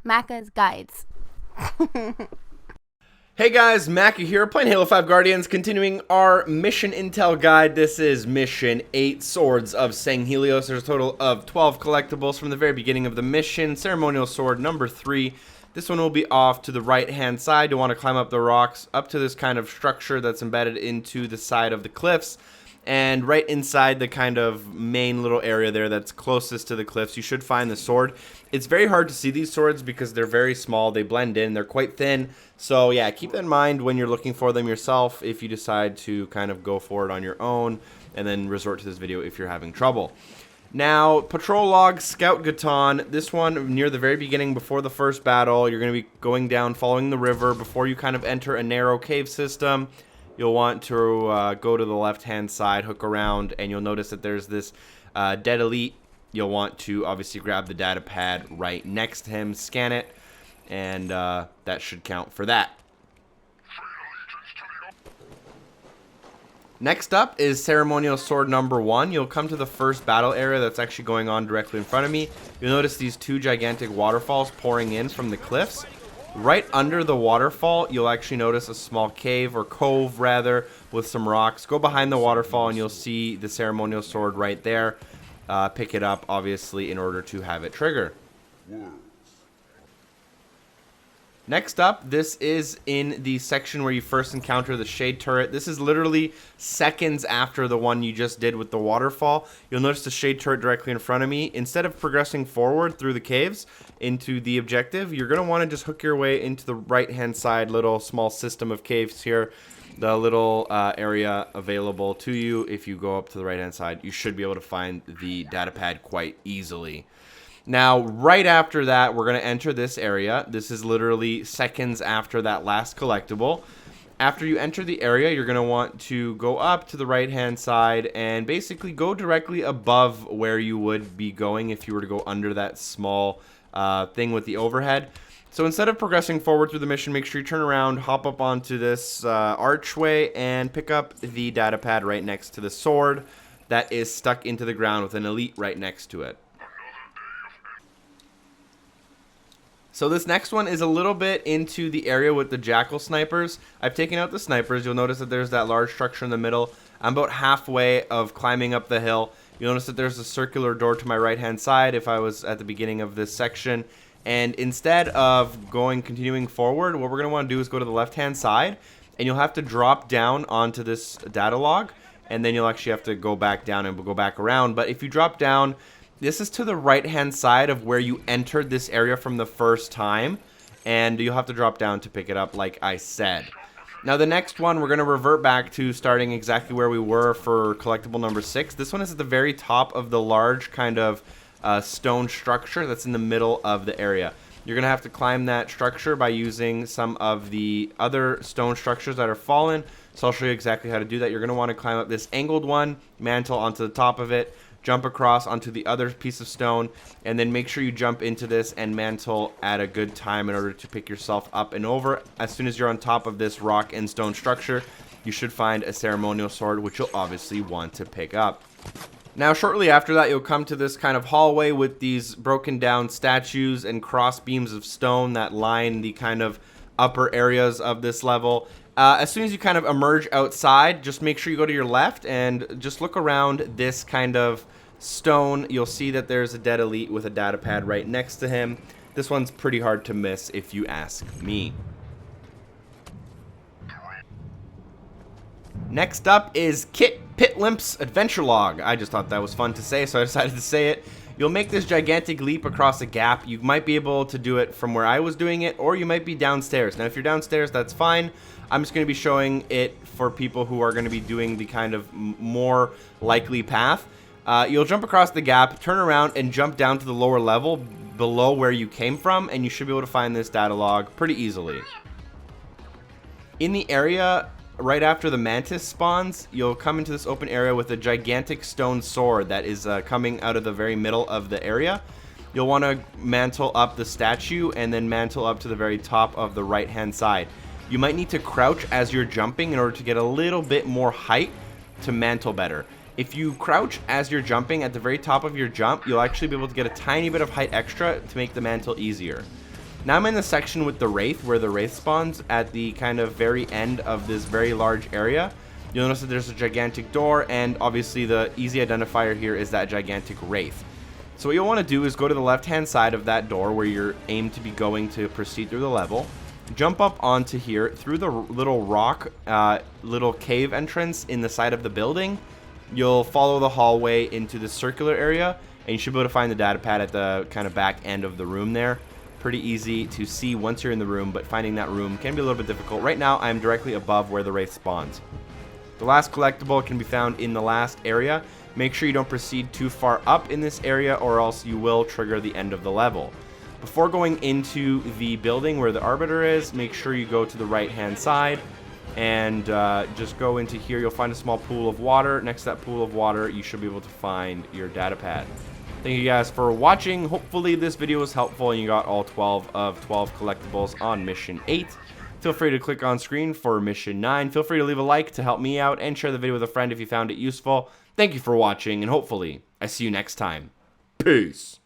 Macca's Guides. Hey guys, Macca here, playing Halo 5 Guardians, continuing our mission intel guide. This is mission 8, Swords of Sanghelios. There's a total of 12 collectibles from the very beginning of the mission. Ceremonial Sword number 3. This one will be off to the right hand side. You'll want to climb up the rocks, up to this kind of structure that's embedded into the side of the cliffs. And right inside the kind of main little area there that's closest to the cliffs, you should find the sword. It's very hard to see these swords because they're very small. They blend in. They're quite thin. So yeah, keep that in mind when you're looking for them yourself if you decide to kind of go for it on your own and then resort to this video if you're having trouble. Now, Patrol Log Scout Ghattan. This one near the very beginning before the first battle. You're going to be going down following the river before you kind of enter a narrow cave system. You'll want to go to the left-hand side, hook around, and you'll notice that there's this dead elite. You'll want to obviously grab the data pad right next to him, scan it, and that should count for that. Next up is Ceremonial Sword number 1. You'll come to the first battle area that's actually going on directly in front of me. You'll notice these two gigantic waterfalls pouring in from the cliffs. Right under the waterfall, you'll actually notice a small cave, or cove rather, with some rocks. Go behind the waterfall and you'll see the ceremonial sword right there. Pick it up, obviously, in order to have it trigger. Next up, this is in the section where you first encounter the shade turret. This is literally seconds after the one you just did with the waterfall. You'll notice the shade turret directly in front of me. Instead of progressing forward through the caves into the objective, you're going to want to just hook your way into the right-hand side little small system of caves here. The little area available to you. If you go up to the right-hand side, you should be able to find the data pad quite easily. Now, right after that, we're going to enter this area. This is literally seconds after that last collectible. After you enter the area, you're going to want to go up to the right-hand side and basically go directly above where you would be going if you were to go under that small thing with the overhead. So instead of progressing forward through the mission, make sure you turn around, hop up onto this archway, and pick up the data pad right next to the sword that is stuck into the ground with an elite right next to it. So this next one is a little bit into the area with the jackal snipers. I've taken out the snipers. You'll notice that there's that large structure in the middle. I'm about halfway of climbing up the hill. You'll notice that there's a circular door to my right-hand side if I was at the beginning of this section. And instead of continuing forward, what we're going to want to do is go to the left-hand side. And you'll have to drop down onto this data log. And then you'll actually have to go back down and go back around. But if you drop down, this is to the right-hand side of where you entered this area from the first time, and you'll have to drop down to pick it up like I said. Now the next one, we're going to revert back to starting exactly where we were for collectible number 6. This one is at the very top of the large kind of stone structure that's in the middle of the area. You're going to have to climb that structure by using some of the other stone structures that are fallen, so I'll show you exactly how to do that. You're going to want to climb up this angled one, mantle onto the top of it, jump across onto the other piece of stone, and then make sure you jump into this and mantle at a good time in order to pick yourself up and over. As soon as you're on top of this rock and stone structure, you should find a ceremonial sword, which you'll obviously want to pick up. Now, shortly after that, you'll come to this kind of hallway with these broken down statues and cross beams of stone that line the kind of upper areas of this level. As soon as you kind of emerge outside, just make sure you go to your left and just look around this kind of stone. You'll see that there's a dead elite with a data pad right next to him. This one's pretty hard to miss if you ask me. Next up is Pitlimp's Adventure Log. I just thought that was fun to say, so I decided to say it. You'll make this gigantic leap across a gap. You might be able to do it from where I was doing it, or you might be downstairs. Now, if you're downstairs, that's fine. I'm just going to be showing it for people who are going to be doing the kind of more likely path. You'll jump across the gap, turn around, and jump down to the lower level below where you came from, and you should be able to find this data log pretty easily. In the area right after the mantis spawns, you'll come into this open area with a gigantic stone sword that is coming out of the very middle of the area. You'll want to mantle up the statue and then mantle up to the very top of the right-hand side. You might need to crouch as you're jumping in order to get a little bit more height to mantle better. If you crouch as you're jumping at the very top of your jump, you'll actually be able to get a tiny bit of height extra to make the mantle easier. Now I'm in the section with the Wraith, where the Wraith spawns at the kind of very end of this very large area. You'll notice that there's a gigantic door, and obviously the easy identifier here is that gigantic Wraith. So what you'll want to do is go to the left-hand side of that door where you're aimed to be going to proceed through the level. Jump up onto here through the little rock, little cave entrance in the side of the building. You'll follow the hallway into the circular area, and you should be able to find the data pad at the kind of back end of the room there. Pretty easy to see once you're in the room, but finding that room can be a little bit difficult. Right now, I'm directly above where the Wraith spawns. The last collectible can be found in the last area. Make sure you don't proceed too far up in this area, or else you will trigger the end of the level. Before going into the building where the Arbiter is, make sure you go to the right-hand side, and just go into here. You'll find a small pool of water. Next to that pool of water, you should be able to find your data pad. Thank you guys for watching. Hopefully this video was helpful and you got all 12 of 12 collectibles on Mission 8. Feel free to click on screen for Mission 9. Feel free to leave a like to help me out and share the video with a friend if you found it useful. Thank you for watching, and hopefully I see you next time. Peace.